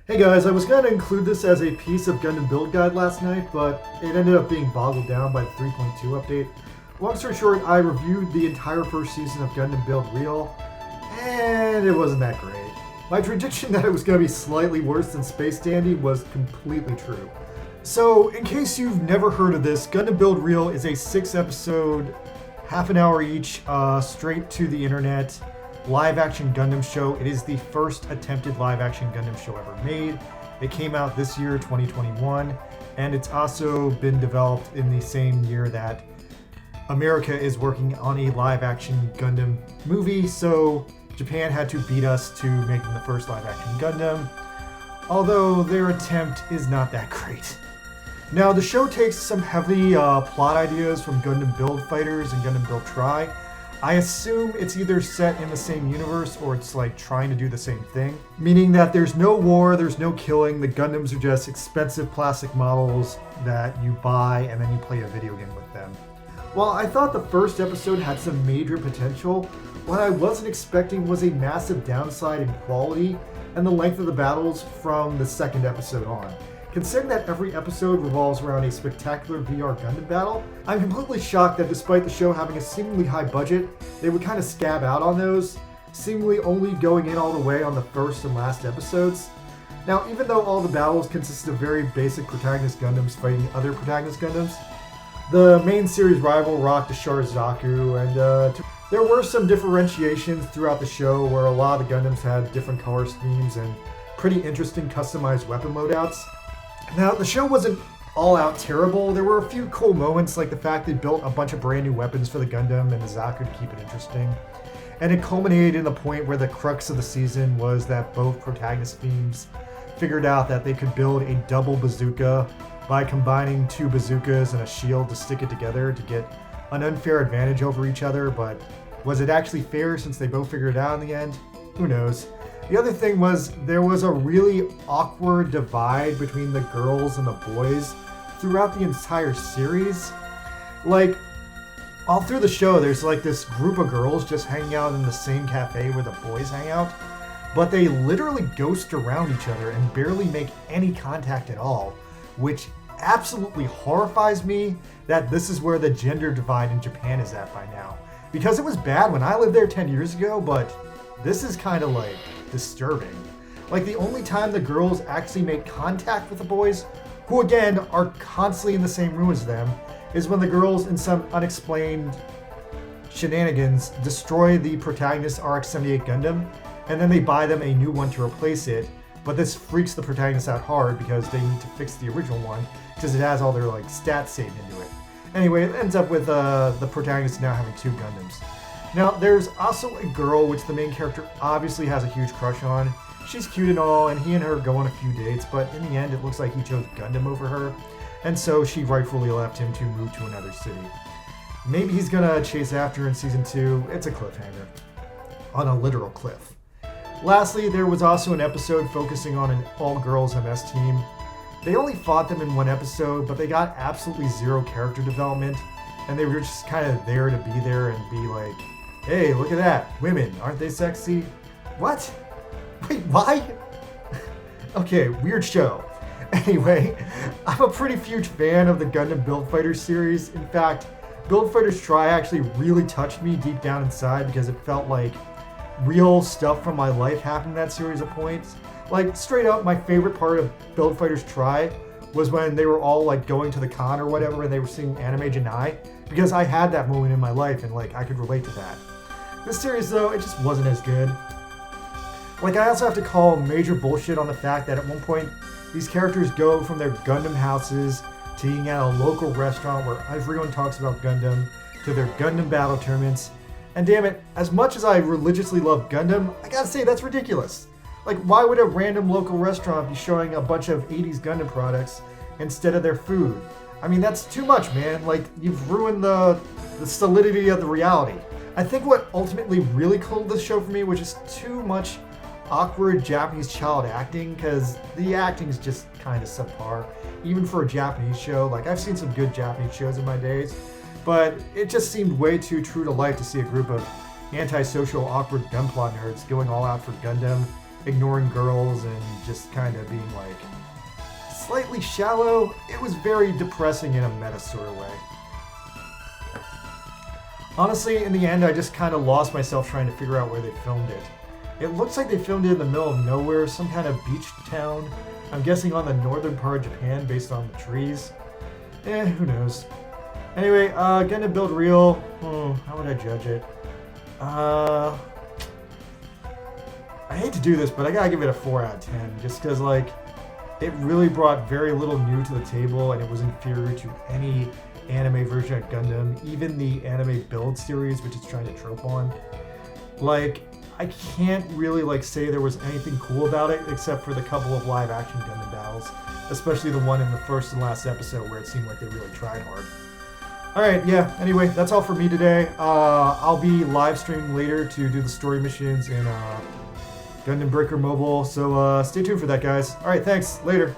Hey guys, I was going to include this as a piece of Gundam build guide last night, but it ended up being boggled down by the 3.2 update. Long story short, I reviewed the entire first season of Gundam Build Real, and it wasn't that great. My prediction that it was going to be slightly worse than Space Dandy was completely true. So, in case you've never heard of this, Gundam Build Real is a 6-episode, half an hour each, straight to the internet live-action Gundam show. It is the first attempted live-action Gundam show ever made. It came out this year, 2021, and it's also been developed in the same year that America is working on a live-action Gundam movie, so Japan had to beat us to making the first live-action Gundam, although their attempt is not that great. Now, the show takes some heavy plot ideas from Gundam Build Fighters and Gundam Build Tri. I assume it's either set in the same universe or it's like trying to do the same thing. Meaning that there's no war, there's no killing, the Gundams are just expensive plastic models that you buy and then you play a video game with them. While I thought the first episode had some major potential, what I wasn't expecting was a massive downside in quality and the length of the battles from the second episode on. Considering that every episode revolves around a spectacular VR Gundam battle, I'm completely shocked that despite the show having a seemingly high budget, they would kind of scab out on those, seemingly only going in all the way on the first and last episodes. Now, even though all the battles consist of very basic protagonist Gundams fighting other protagonist Gundams, the main series rival rocked the Char Zaku, and there were some differentiations throughout the show where a lot of the Gundams had different color schemes and pretty interesting customized weapon loadouts. Now, the show wasn't all out terrible. There were a few cool moments, like the fact they built a bunch of brand new weapons for the Gundam and the Zaku to keep it interesting. And it culminated in the point where the crux of the season was that both protagonist teams figured out that they could build a double bazooka by combining two bazookas and a shield to stick it together to get an unfair advantage over each other. But was it actually fair since they both figured it out in the end? Who knows? The other thing was there was a really awkward divide between the girls and the boys throughout the entire series. Like, all through the show, there's like this group of girls just hanging out in the same cafe where the boys hang out, but they literally ghost around each other and barely make any contact at all, which absolutely horrifies me that this is where the gender divide in Japan is at by now. Because it was bad when I lived there 10 years ago, but this is kind of like disturbing. Like, the only time the girls actually make contact with the boys, who again are constantly in the same room as them, is when the girls, in some unexplained shenanigans, destroy the protagonist's RX-78 Gundam, and then they buy them a new one to replace it. But this freaks the protagonist out hard because they need to fix the original one because it has all their like stats saved into it. Anyway, it ends up with the protagonist now having two Gundams. Now, there's also a girl which the main character obviously has a huge crush on. She's cute and all, and he and her go on a few dates, but in the end it looks like he chose Gundam over her, and so she rightfully left him to move to another city. Maybe he's gonna chase after her in season 2. It's a cliffhanger. On a literal cliff. Lastly, there was also an episode focusing on an all-girls MS team. They only fought them in one episode, but they got absolutely zero character development, and they were just kind of there to be there and be like, hey, look at that. Women, aren't they sexy? What? Wait, why? Okay, weird show. Anyway, I'm a pretty huge fan of the Gundam Build Fighters series. In fact, Build Fighters Tri actually really touched me deep down inside because it felt like real stuff from my life happened in that series at points. Like, straight up, my favorite part of Build Fighters Tri was when they were all like going to the con or whatever and they were singing Anime Janai, because I had that moment in my life and like I could relate to that. This series though, it just wasn't as good. Like, I also have to call major bullshit on the fact that at one point these characters go from their Gundam houses to eating at a local restaurant where everyone talks about Gundam to their Gundam battle tournaments. And damn it, as much as I religiously love Gundam, I gotta say that's ridiculous. Like, why would a random local restaurant be showing a bunch of 80s Gundam products instead of their food? I mean, that's too much, man. Like, you've ruined the solidity of the reality. I think what ultimately really killed this show for me was just too much awkward Japanese child acting, because the acting's just kind of subpar, even for a Japanese show. Like, I've seen some good Japanese shows in my days, but it just seemed way too true to life to see a group of antisocial, awkward gunplot nerds going all out for Gundam ignoring girls and just kind of being like slightly shallow. It was very depressing in a meta sort of way. Honestly, in the end, I just kind of lost myself trying to figure out where they filmed it. It looks like they filmed it in the middle of nowhere, some kind of beach town. I'm guessing on the northern part of Japan based on the trees. Who knows. Anyway, Gundam Build Real. How would I judge it? I hate to do this, but I gotta give it a 4 out of 10. Just because, like, it really brought very little new to the table, and it was inferior to any anime version of Gundam, even the anime build series, which it's trying to trope on. Like, I can't really like say there was anything cool about it except for the couple of live action Gundam battles, especially the one in the first and last episode where it seemed like they really tried hard. Alright, yeah, anyway, that's all for me today. I'll be live streaming later to do the story missions in Gundam Breaker Mobile, so stay tuned for that, guys. Alright, thanks. Later.